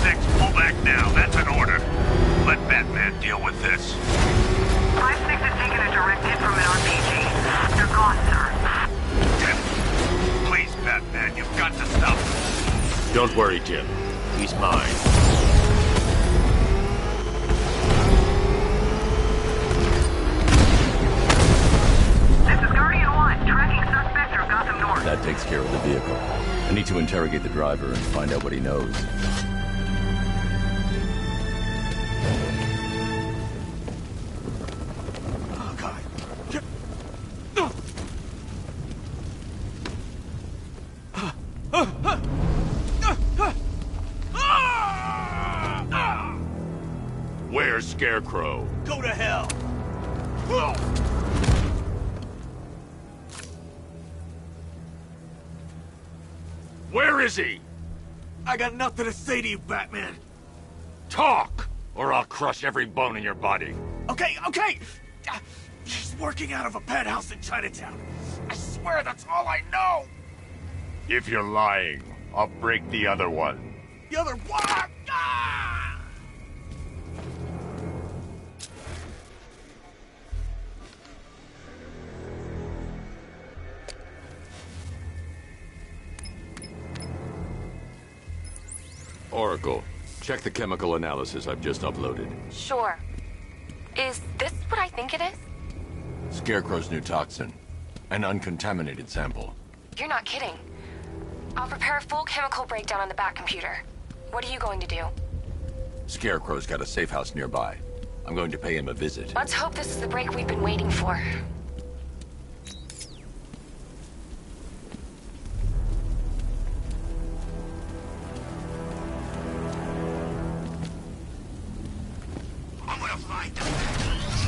6, pull back now. That's an order. Let Batman deal with this. 5-6 has taken a direct hit from an RPG. They're gone, sir. Please, Batman, you've got to stop them. Don't worry, Jim. He's mine. This is Guardian 1, tracking suspect through Gotham North. That takes care of the vehicle. I need to interrogate the driver and find out what he knows. Oh, God. Where's Scarecrow? Go to hell! Where is he? I got nothing to say to you, Batman. Talk, or I'll crush every bone in your body. Okay. He's working out of a penthouse in Chinatown. I swear that's all I know. If you're lying, I'll break the other one. The other one. Ah! Oracle, check the chemical analysis I've just uploaded. Sure. Is this what I think it is? Scarecrow's new toxin. An uncontaminated sample. You're not kidding. I'll prepare a full chemical breakdown on the back computer. What are you going to do? Scarecrow's got a safe house nearby. I'm going to pay him a visit. Let's hope this is the break we've been waiting for. I'm gonna find them.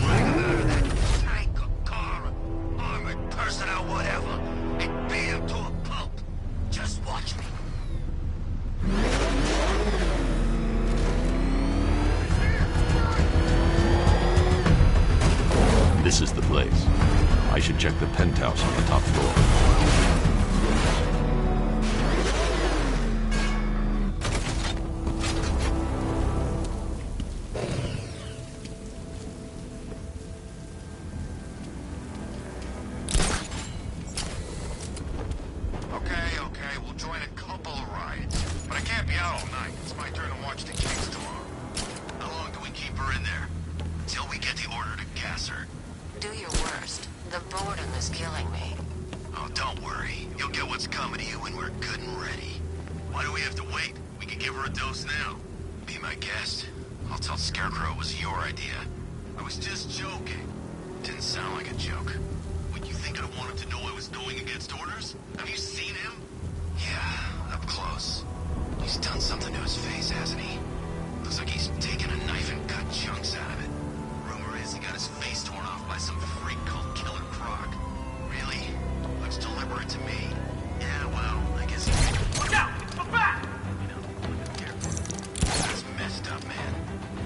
Drag them out of that tank or car, armored person or whatever, and beat them to a pulp. Just watch me. This is the place. I should check the penthouse on the top floor. Okay, we'll join a couple of rides. But I can't be out all night. It's my turn to watch the kids tomorrow. How long do we keep her in there? Till we get the order to gas her. Do your worst. The boredom is killing me. Oh, don't worry. You'll get what's coming to you when we're good and ready. Why do we have to wait? We can give her a dose now. Be my guest. I'll tell Scarecrow it was your idea. I was just joking. Didn't sound like a joke. What, you think I wanted to know I was going against orders? Have you seen him? Yeah, up close. He's done something to his face, hasn't he? Looks like he's taken a knife and cut chunks out of it. Rumor is he got his face torn off by some freak called Killer Croc. Really? Looks deliberate to me. Yeah, well, I guess he... Look out! Look back! You know, careful. That's messed up, man.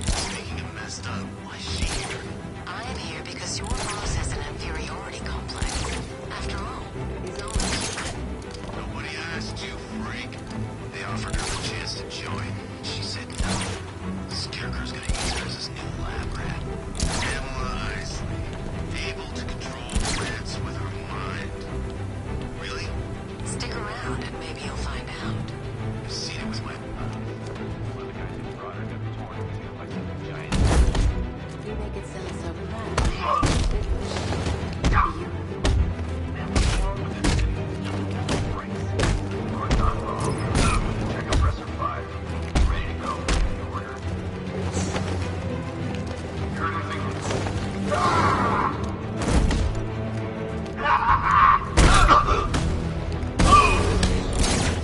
Speaking of messed up, why is she here? I am here because your boss has an inferiority complex. After all, he's only human. Nobody asked you, freak. They offered her the chance to join. She said no. Scarecrow's gonna use her as his new lab rat. Endlessly. Able to control rats with her mind. Really? Stick around and maybe you'll find out. I've seen it with my... One of the guys who brought her got torn in two by some giant... You make it sound so bad. Check compressor 5. Ready to go. Order. Heard anything?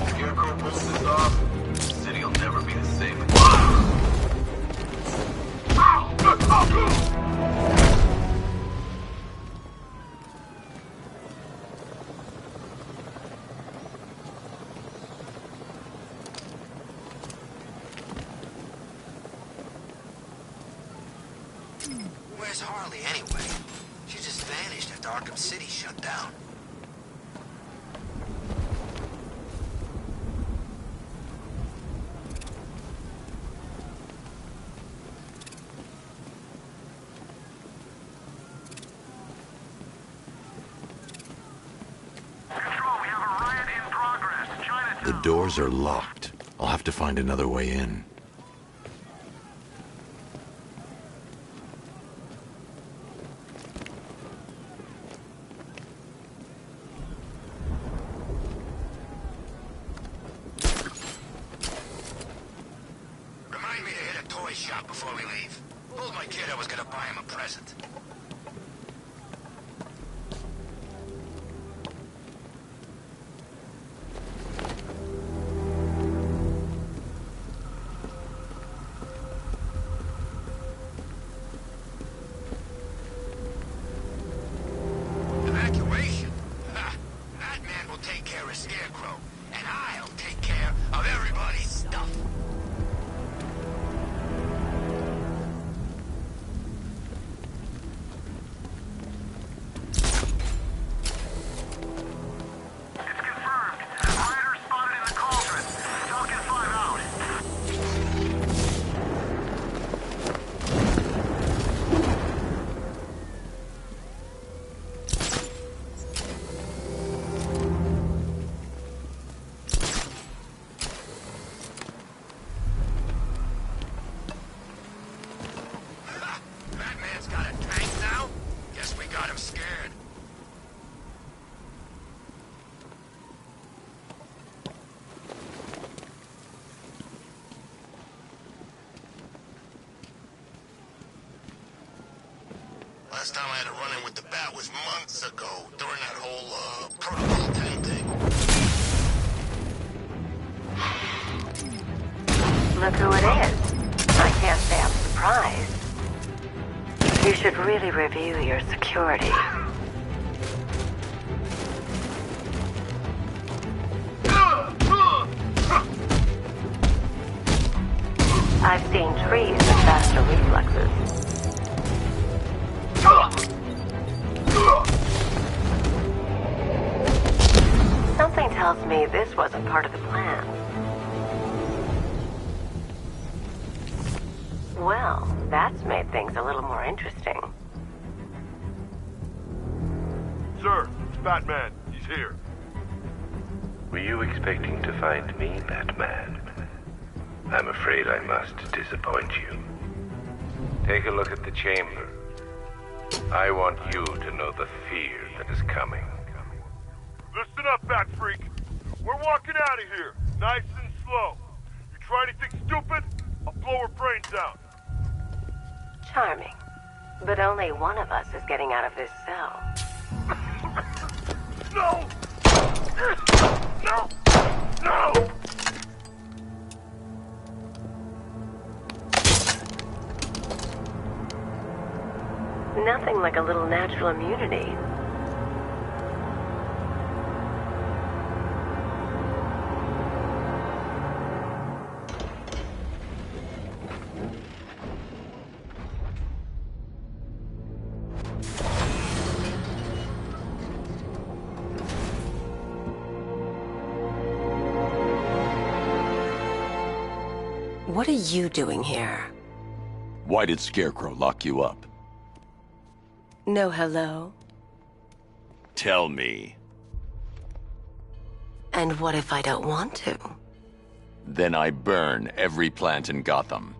Scarecrow pulls this off. The city will never be the same again. Where's Harley, anyway? She just vanished after Arkham City shut down. doors are locked. I'll have to find another way in. Remind me to hit a toy shop before we leave. Told my kid I was gonna buy him a present. Evacuation? Ha! That man will take care of Scarecrow, and I'll take care of everybody's stuff. It's confirmed. Rider spotted in the cauldron. Falcon 5 out. Ha! That man's got a tank now? Guess we got him scared. Last time I had a run-in with the bat was months ago, during that whole, Protocol 10 thing. Look who it is. I can't say I'm surprised. You should really review your security. I've seen trees with faster reflexes. Something tells me this wasn't part of the plan. Well, that's made things a little more interesting. Sir, it's Batman. He's here. Were you expecting to find me, Batman? I'm afraid I must disappoint you. Take a look at the chamber. I want you to know the fear that is coming. Listen up, Bat Freak. We're walking out of here, nice and slow. You try anything stupid, I'll blow her brains out. Charming. But only one of us is getting out of this cell. No! No! No! Nothing like a little natural immunity. What are you doing here? Why did Scarecrow lock you up? No hello? Tell me. And what if I don't want to? Then I burn every plant in Gotham.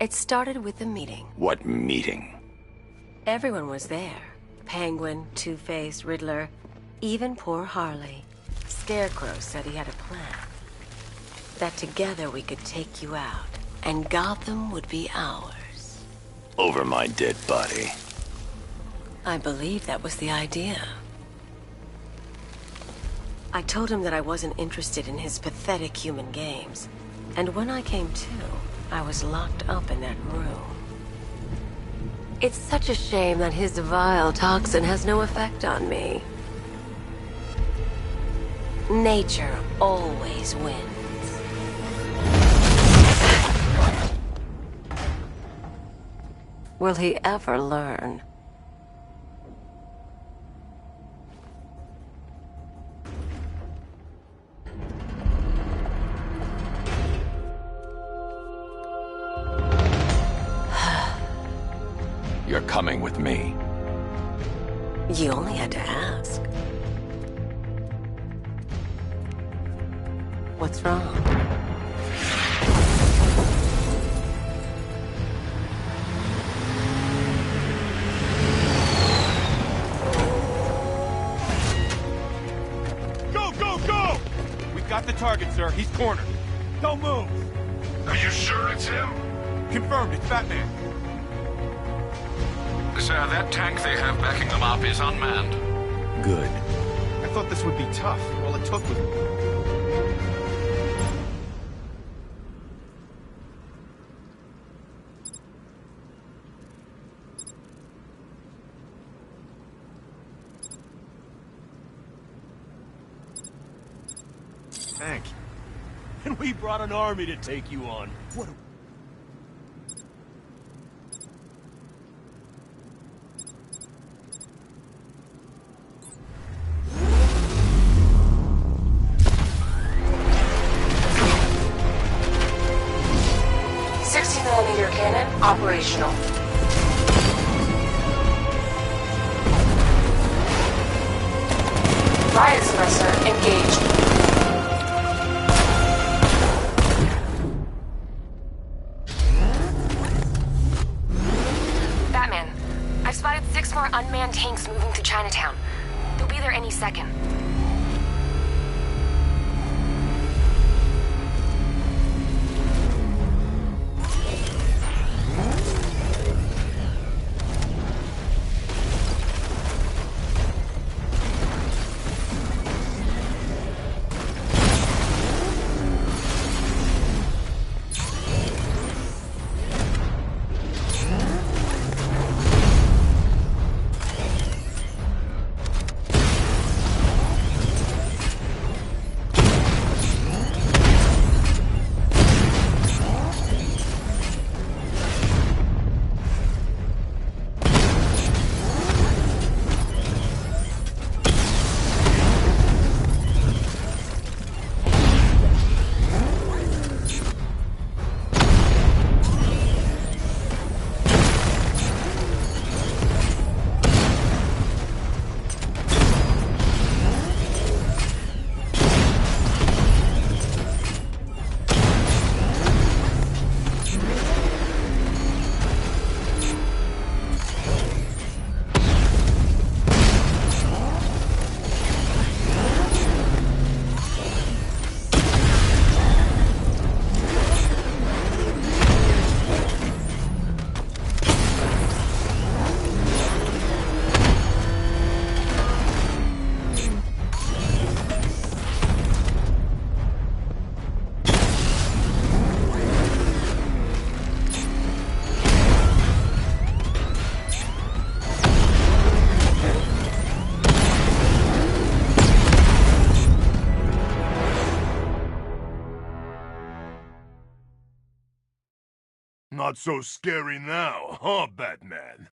It started with a meeting. What meeting? Everyone was there. Penguin, Two-Face, Riddler, even poor Harley. Scarecrow said he had a plan. That together we could take you out, and Gotham would be ours. Over my dead body. I believe that was the idea. I told him that I wasn't interested in his pathetic human games. And when I came to, I was locked up in that room. It's such a shame that his vile toxin has no effect on me. Nature always wins. Will he ever learn? You're coming with me. You only had to ask. What's wrong? Go, go, go! We've got the target, sir. He's cornered. Don't move. Are you sure it's him? Confirmed, it's Batman. Sir, that tank they have backing them up is unmanned. Good. I thought this would be tough. All it took was... Tank. And we brought an army to take you on. What a... Cannon operational. Riot suppressor engaged. Batman, I've spotted 6 more unmanned tanks moving to Chinatown. They'll be there any second. Not so scary now, huh, Batman?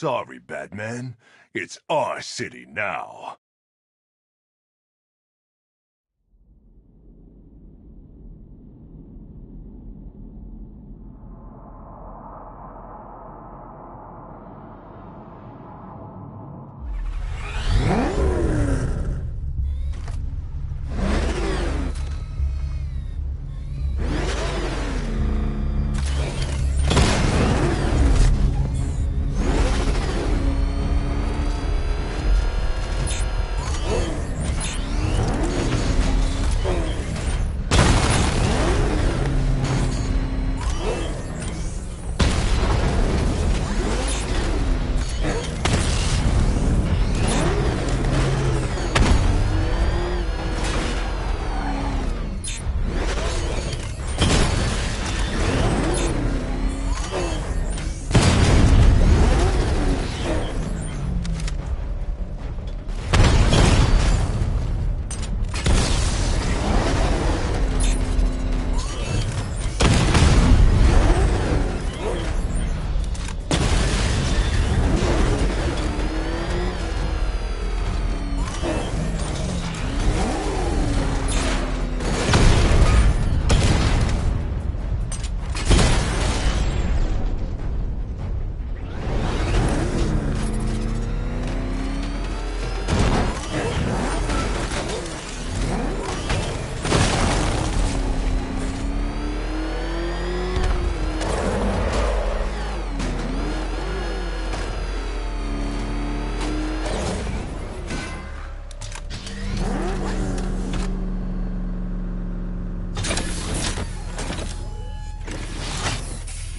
sorry, Batman. It's our city now.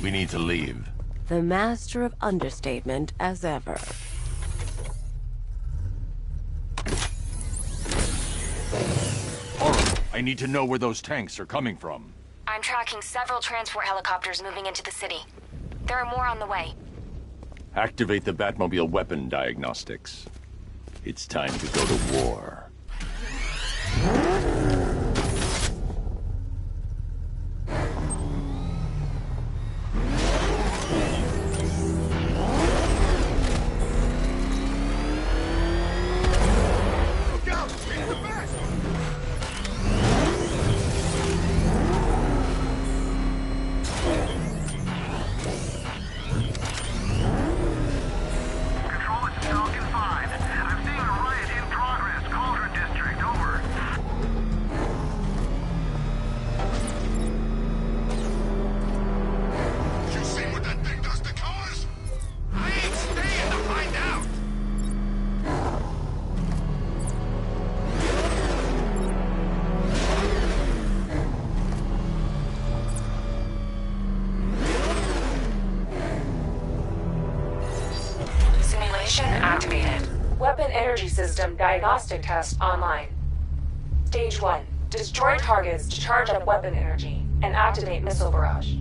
We need to leave. The master of understatement as ever. Alright, I need to know where those tanks are coming from. I'm tracking several transport helicopters moving into the city. There are more on the way. Activate the Batmobile weapon diagnostics. It's time to go to war. Activated. Weapon energy system diagnostic test online. Stage 1. Destroy targets to charge up weapon energy and activate missile barrage.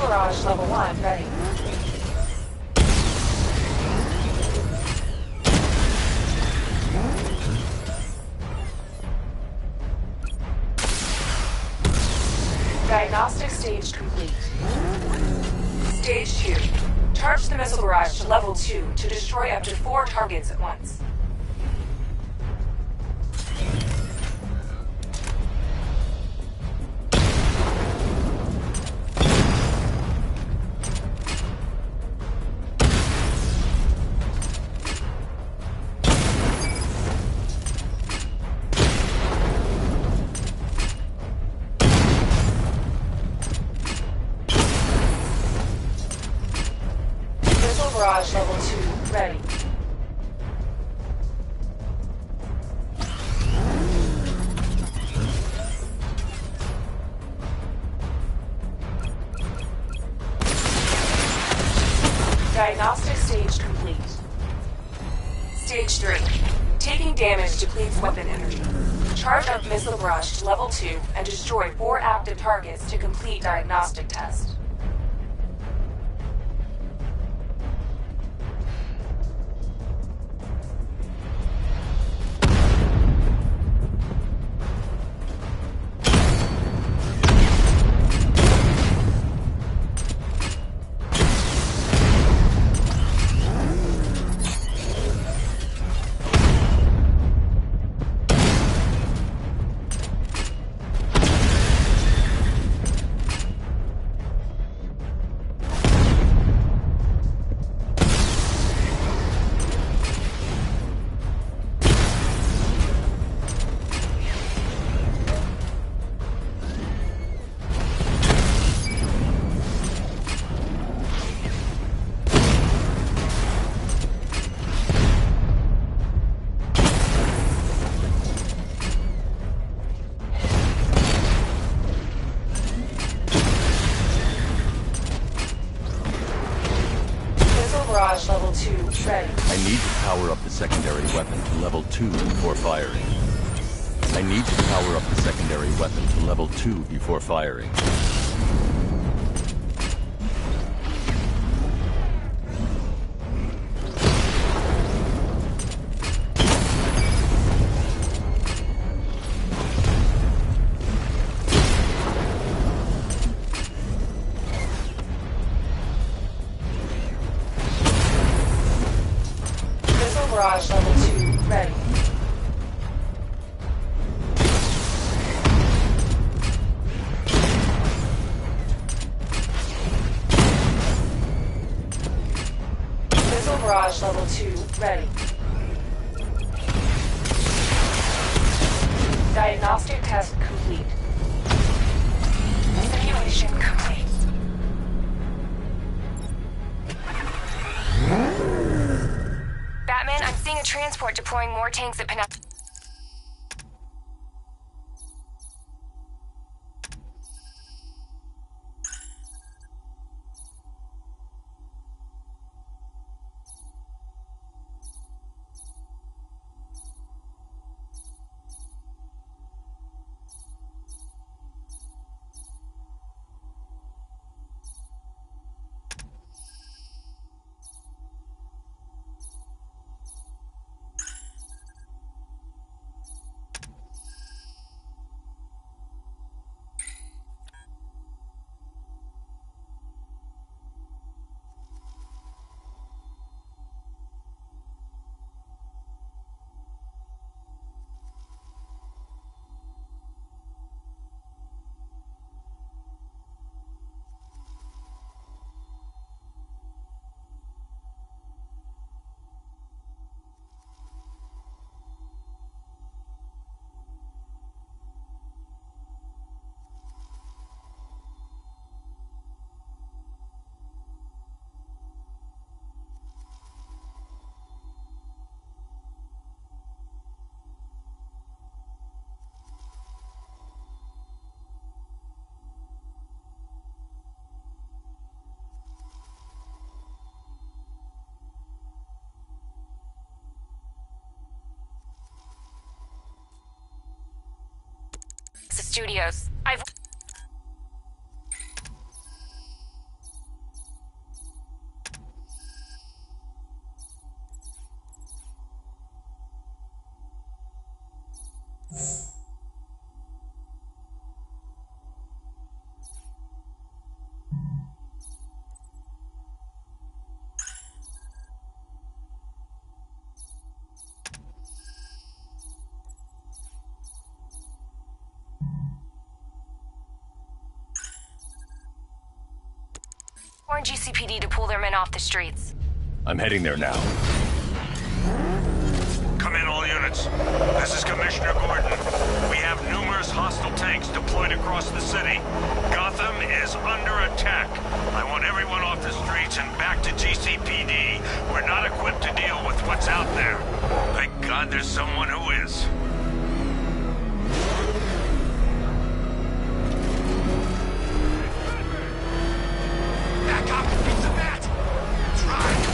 Barrage level 1 ready. Diagnostic stage complete. Stage 2. Charge the missile barrage to level 2 to destroy up to 4 targets at once. Barrage level 2 ready. Diagnostic stage complete. Stage 3. Taking damage depletes weapon energy. Charge up missile barrage to level 2 and destroy 4 active targets to complete diagnostic test. barrage level 2 ready. I need to power up the secondary weapon to level 2 before firing. I need to power up the secondary weapon to level 2 before firing. Missile barrage level 2 ready. Missile barrage level 2 ready. Diagnostic test complete. Simulation complete. Batman, I'm seeing a transport deploying more tanks at Pinnacle. Studios. I've... Warn GCPD to pull their men off the streets. I'm heading there now. Come in, all units. This is Commissioner Gordon. We have numerous hostile tanks deployed across the city. Gotham is under attack. I want everyone off the streets and back to GCPD. We're not equipped to deal with what's out there. Thank God there's someone who is. Back up! It's the bat! Try!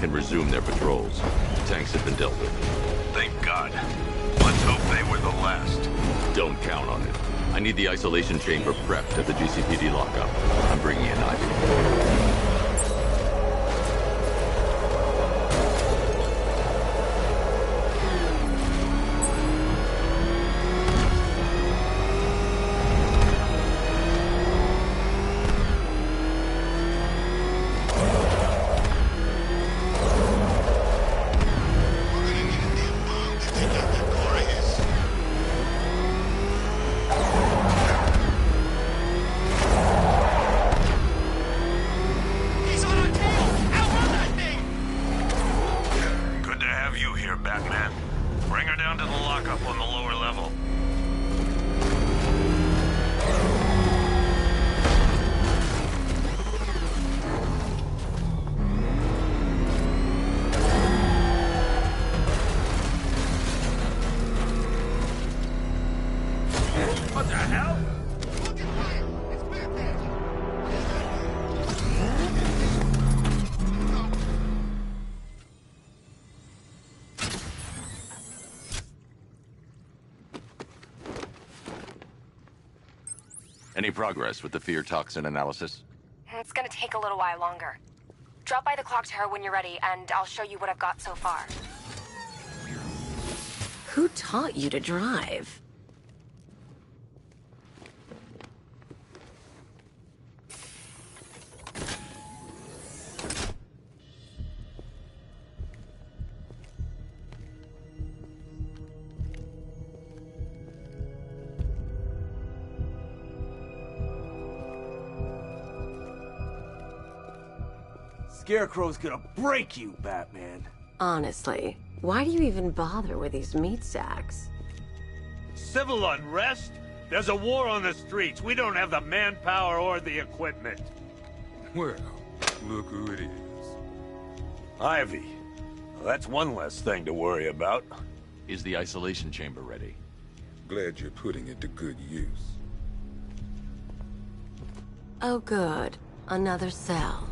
can resume their patrols. The tanks have been dealt with. Thank God. Let's hope they were the last. Don't count on it. I need the isolation chamber prepped at the GCPD lockup. I'm bringing in Ivy. Batman. Bring her down to the lockup on the lower level. What the hell? Any progress with the fear toxin analysis? It's gonna take a little while longer. Drop by the clock tower when you're ready, and I'll show you what I've got so far. Who taught you to drive? Scarecrow's gonna break you, Batman. Honestly, why do you even bother with these meat sacks? Civil unrest? There's a war on the streets. We don't have the manpower or the equipment. Well, look who it is. Ivy. Well, that's one less thing to worry about. Is the isolation chamber ready? Glad you're putting it to good use. Oh good. Another cell.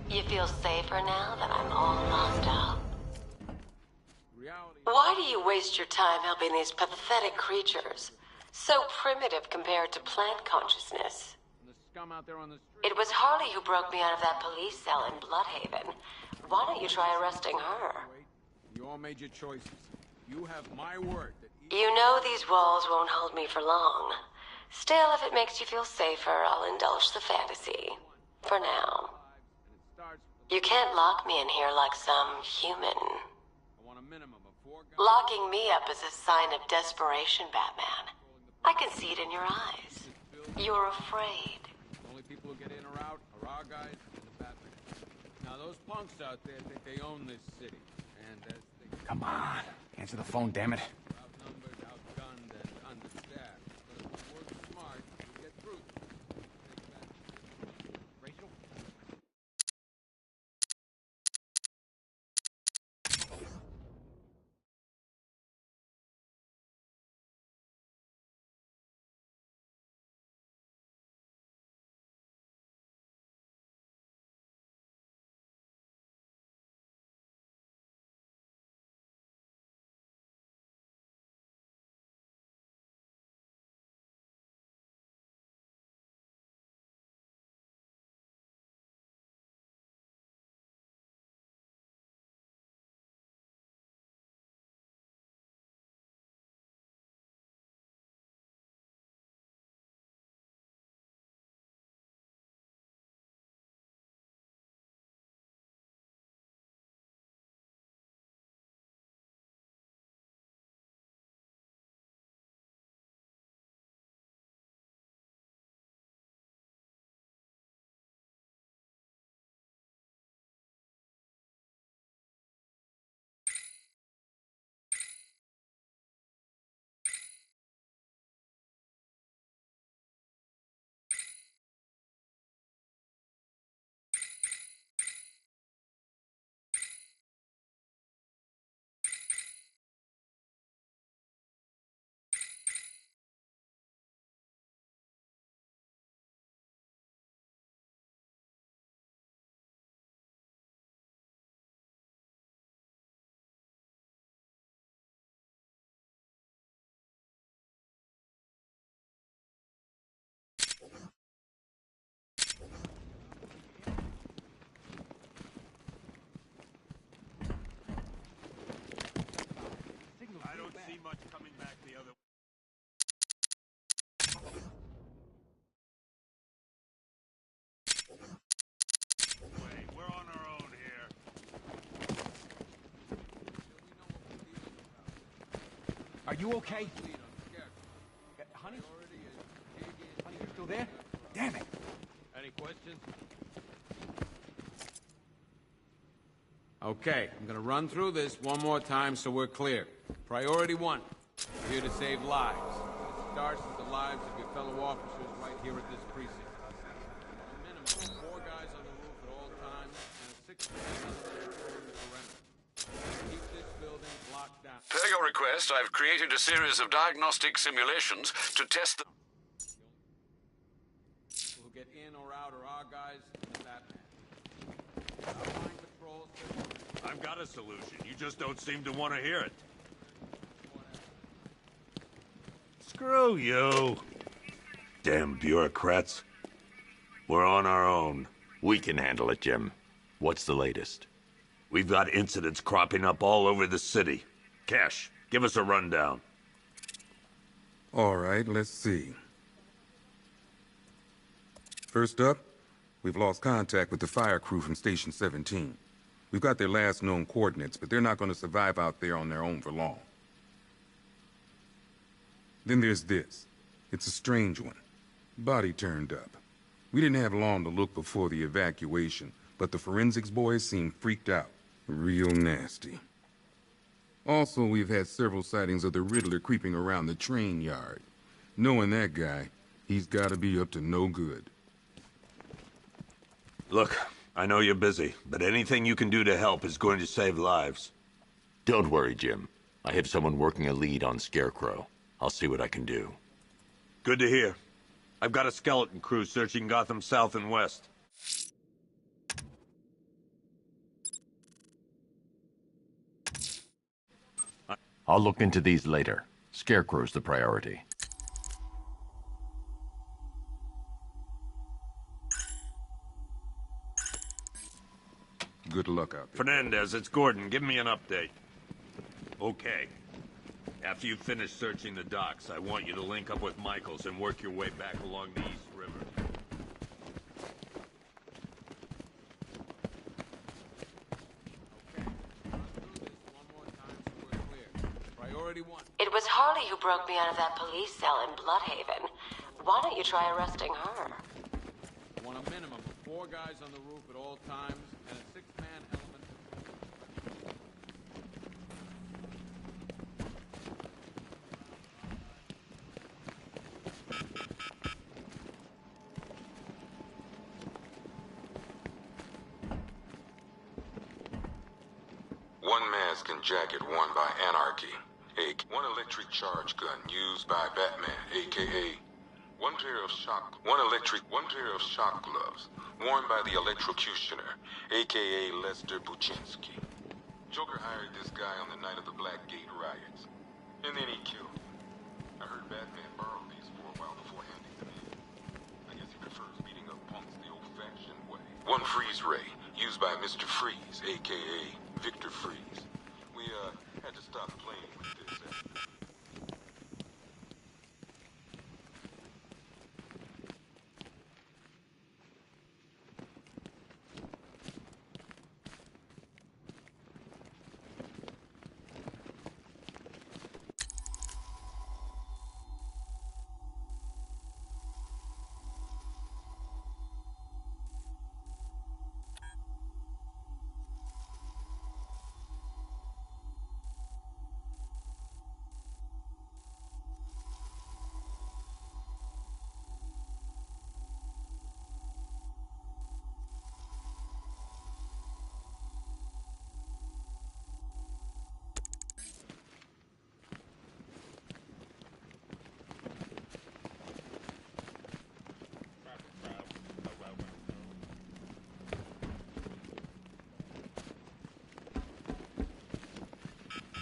You feel safer now that I'm all locked up? Why do you waste your time helping these pathetic creatures? So primitive compared to plant consciousness. It was Harley who broke me out of that police cell in Bloodhaven. Why don't you try arresting her? You all made your choices. You have my word that... You know these walls won't hold me for long. Still, if it makes you feel safer, I'll indulge the fantasy. For now. You can't lock me in here like some human. Locking me up is a sign of desperation, Batman. I can see it in your eyes. You're afraid. The only people who get in or out are our guys and the Batman. Now, those punks out there think they own this city. And as they... Come on. Answer the phone, damn it. Outnumbered, outgunned, and understaffed. But if we work smart, we get through this. Rachel? you okay? Honey? Honey, you still there? Damn it. Any questions? Okay, I'm gonna run through this one more time so we're clear. Priority 1, we're here to save lives. It starts with the lives of your fellow officers right here at this precinct. A minimum of 4 guys on the roof at all times, and a 6th man on the perimeter. Keep this building locked down. Per your request, I've created a series of diagnostic simulations to test the... Who'll get in or out are our guys and the Batman. Outlying patrols... I've got a solution. You just don't seem to want to hear it. Screw you. Damn bureaucrats. We're on our own. We can handle it, Jim. What's the latest? We've got incidents cropping up all over the city. Cash, give us a rundown. All right, let's see. First up, we've lost contact with the fire crew from Station 17. We've got their last known coordinates, but they're not going to survive out there on their own for long. Then there's this. It's a strange one. Body turned up. We didn't have long to look before the evacuation, but the forensics boys seemed freaked out. Real nasty. Also, we've had several sightings of the Riddler creeping around the train yard. Knowing that guy, he's got to be up to no good. Look, I know you're busy, but anything you can do to help is going to save lives. Don't worry, Jim. I have someone working a lead on Scarecrow. I'll see what I can do. Good to hear. I've got a skeleton crew searching Gotham South and West. I'll look into these later. Scarecrow's the priority. Good luck out there. Fernandez, it's Gordon. Give me an update. Okay. After you finish searching the docks, I want you to link up with Michaels and work your way back along the East River. Priority 1. It was Harley who broke me out of that police cell in Bloodhaven. Why don't you try arresting her? I want a minimum of 4 guys on the roof at all times, and a 6-man element. One mask and jacket worn by Anarchy. One electric charge gun used by Batman, aka one pair of shock gloves worn by the electrocutioner, aka Lester Buczynski. Joker hired this guy on the night of the Blackgate riots, and then he killed him. I heard Batman borrowed these for a while before handing them in. I guess he prefers beating up punks the old-fashioned way. One freeze ray used by Mr. Freeze, aka Victor Freeze. We had to stop playing with this.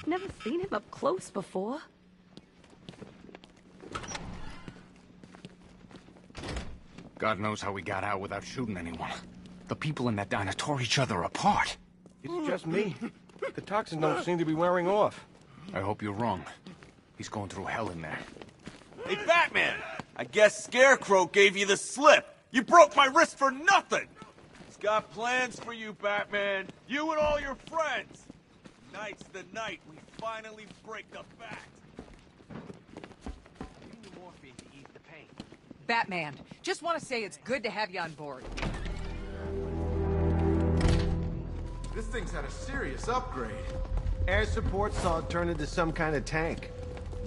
Never seen him up close before. God knows how we got out without shooting anyone. The people in that diner tore each other apart. It's just me. The toxins don't seem to be wearing off. I hope you're wrong. He's going through hell in there. Hey, Batman! I guess Scarecrow gave you the slip. You broke my wrist for nothing! He's got plans for you, Batman. You and all your friends. Tonight's the night we finally break the bat. Batman, just want to say it's good to have you on board. This thing's had a serious upgrade. Air support saw it turn into some kind of tank.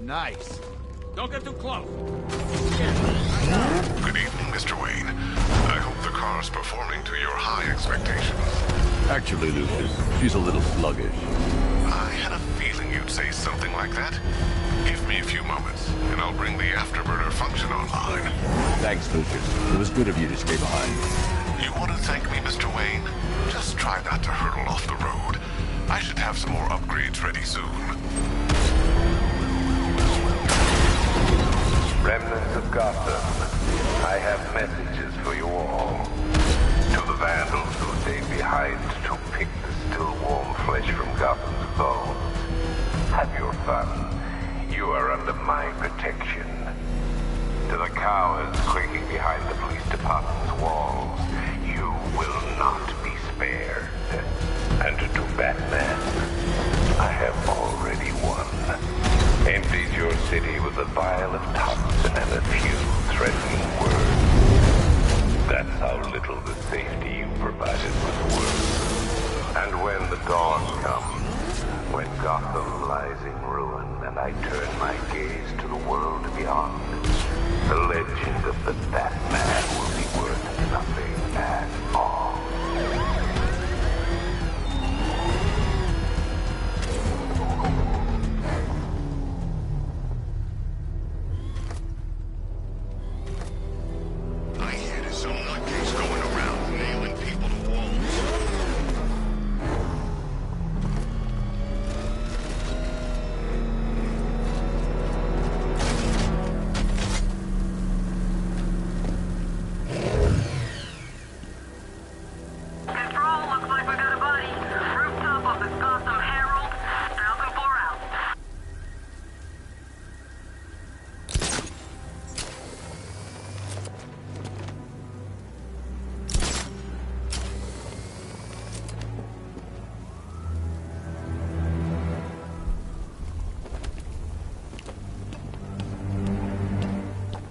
Nice. Don't get too close. Good evening, Mr. Wayne. I hope the car's performing to your high expectations. Actually, Lucius, she's a little sluggish. I had a feeling you'd say something like that. Give me a few moments, and I'll bring the afterburner function online. Thanks, Lucius. It was good of you to stay behind. You want to thank me, Mr. Wayne? Just try not to hurtle off the road. I should have some more upgrades ready soon. Remnants of Gotham, I have messages for you all. To the vandals who stayed behind to pick the still warm flesh from Gotham's bones. Have your fun. You are under my protection. To the cowards quaking behind the police department's walls, you will not be spared. And to Batman, I have already won. Emptied your city with a vial of toxin and a few threatening words. That's how little the safety you provided was worth. And when the dawn comes, when Gotham lies in ruin and I turn my gaze to the world beyond, the legend of the Batman will be worth nothing at all. I hear there's some nutcase going around nailing people to walls. Control, looks like we got a body. Rooftop of the Gotham Herald. Falcon 4 out.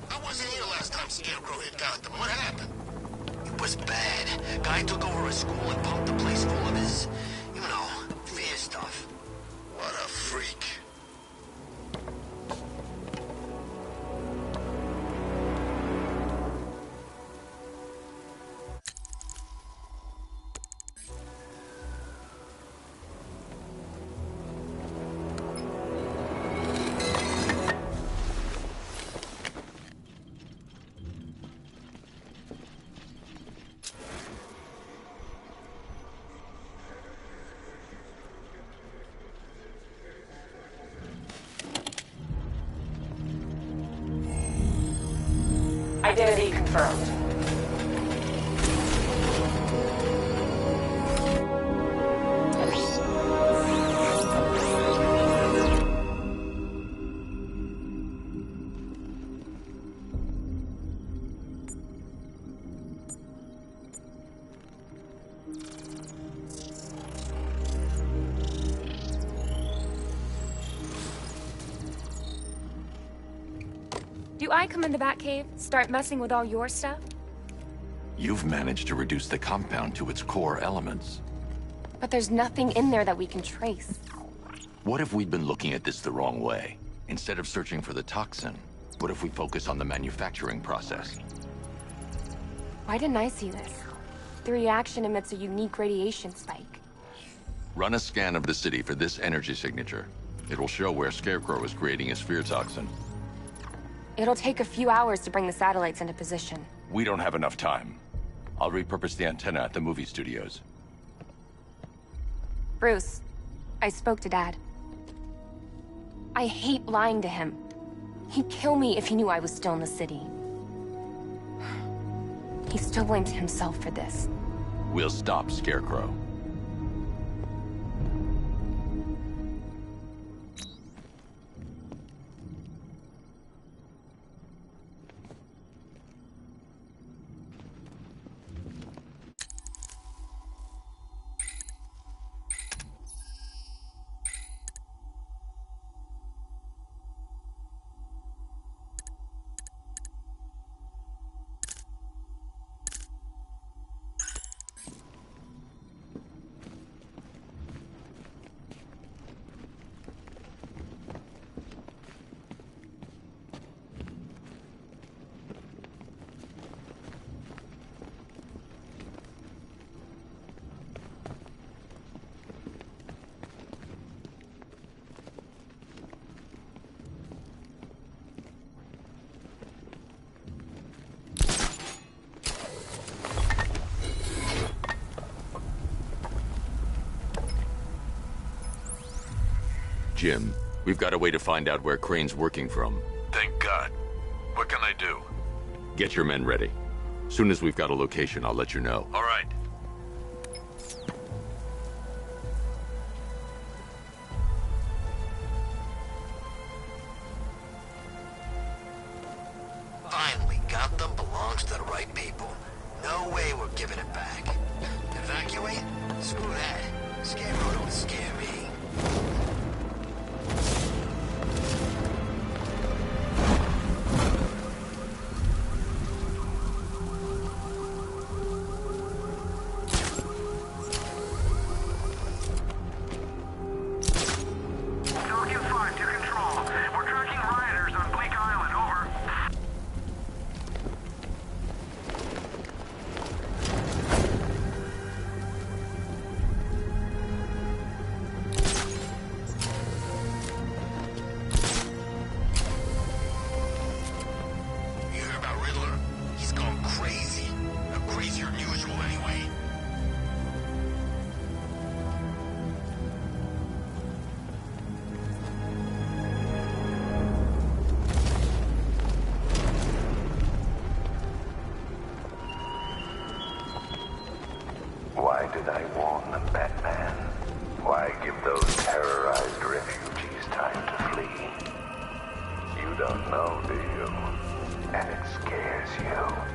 I wasn't here last time Scarecrow hit Gotham. What happened? It was bad. Guy took over a school and pumped the place full of his, you know, fear stuff. What a freak. Identity confirmed. Do I come in the Batcave, start messing with all your stuff? You've managed to reduce the compound to its core elements. But there's nothing in there that we can trace. What if we'd been looking at this the wrong way? Instead of searching for the toxin, what if we focus on the manufacturing process? Why didn't I see this? The reaction emits a unique radiation spike. Run a scan of the city for this energy signature. It will show where Scarecrow is creating his fear toxin. It'll take a few hours to bring the satellites into position. We don't have enough time. I'll repurpose the antenna at the movie studios. Bruce, I spoke to Dad. I hate lying to him. He'd kill me if he knew I was still in the city. He still blames himself for this. We'll stop Scarecrow. Jim. We've got a way to find out where Crane's working from. Thank God. What can I do? Get your men ready. Soon as we've got a location, I'll let you know. All right. Finally, Gotham belongs to the right people. No way we're giving it back. Evacuate? Screw that. Scarecrow don't scare me. Falcon 5 to control. We're tracking rioters on Bleak Island, over. You hear about Riddler? He's gone crazy. Crazier than usual, anyway. Why did I warn them, Batman? Why give those terrorized refugees time to flee? You don't know, do you? And it scares you.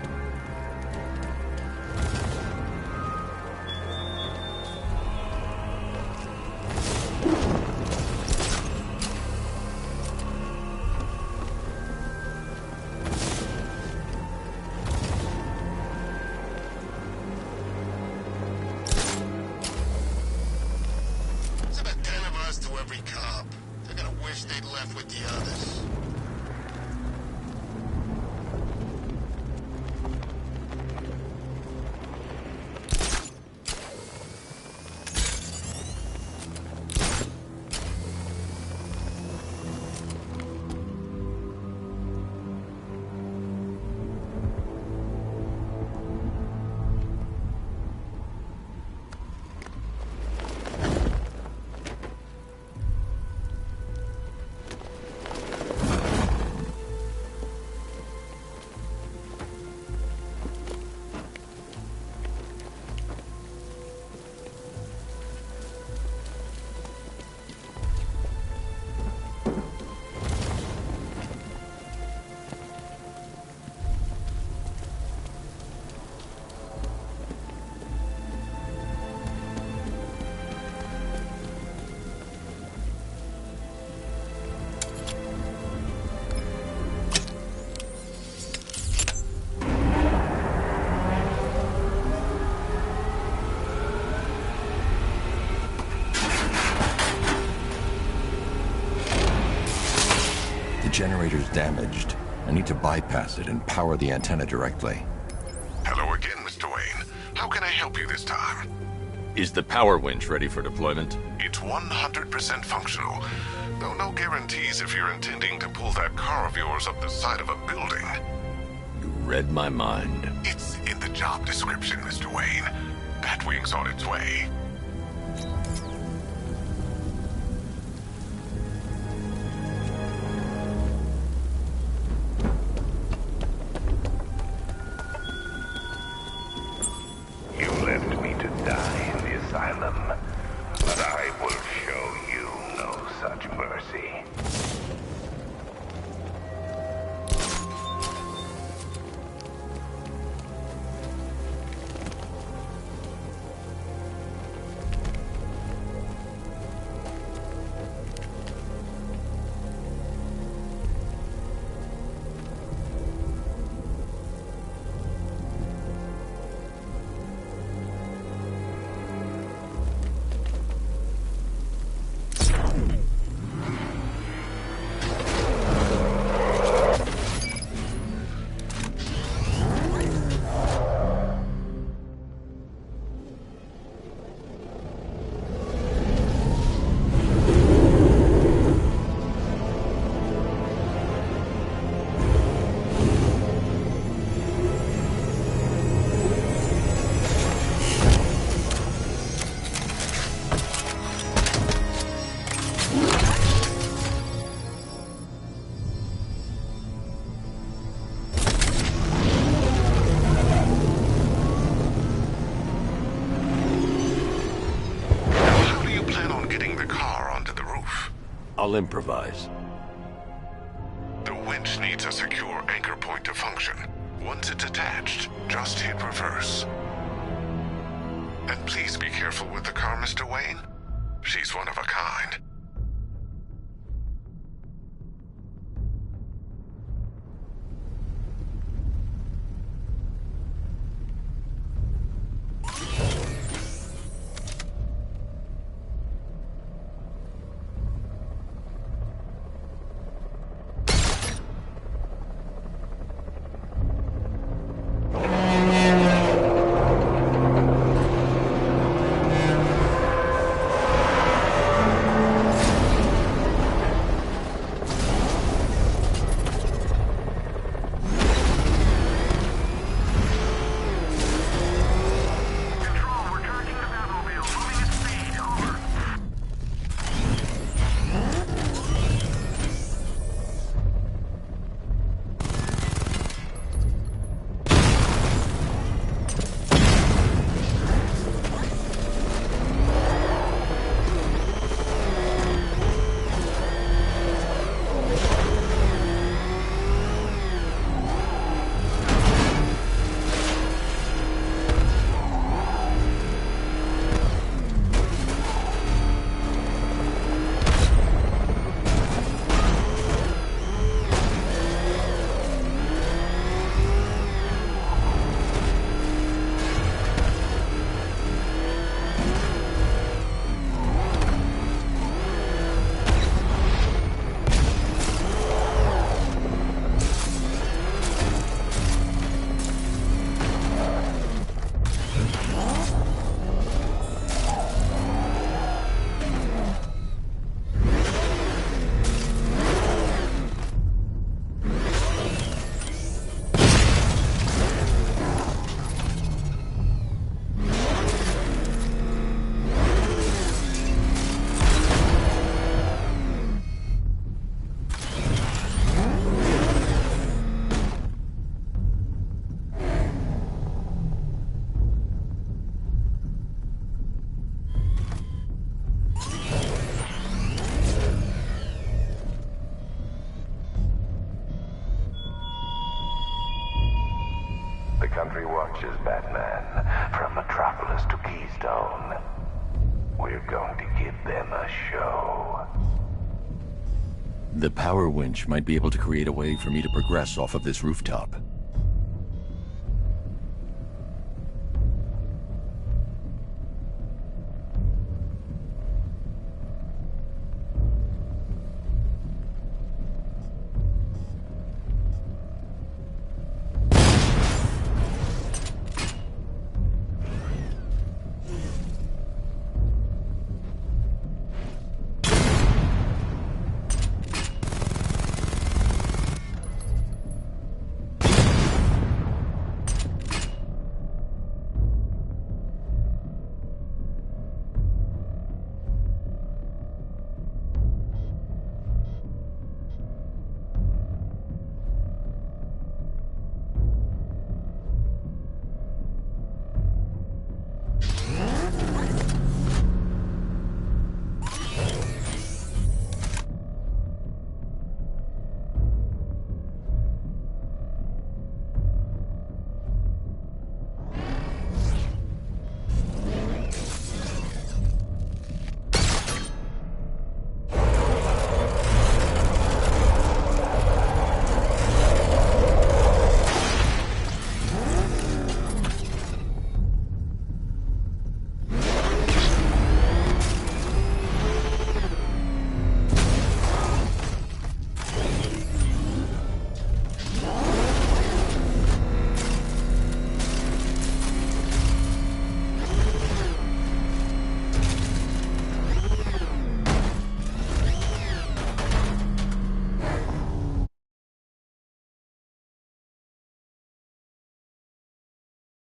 There's about 10 of us to every cop. They're gonna wish they'd left with the others. The generator's damaged. I need to bypass it and power the antenna directly. Hello again, Mr. Wayne. How can I help you this time? Is the power winch ready for deployment? It's 100% functional. Though no guarantees if you're intending to pull that car of yours up the side of a building. You read my mind. It's in the job description, Mr. Wayne. Batwing's on its way. You left me to die in the asylum, but I will show you no such mercy. I'll improvise. The winch needs a secure anchor point to function. Once it's attached, just hit reverse. And please be careful with the car, Mr. Wayne. She's one of a kind. The country watches, Batman. From Metropolis to Keystone. We're going to give them a show. The power winch might be able to create a way for me to progress off of this rooftop.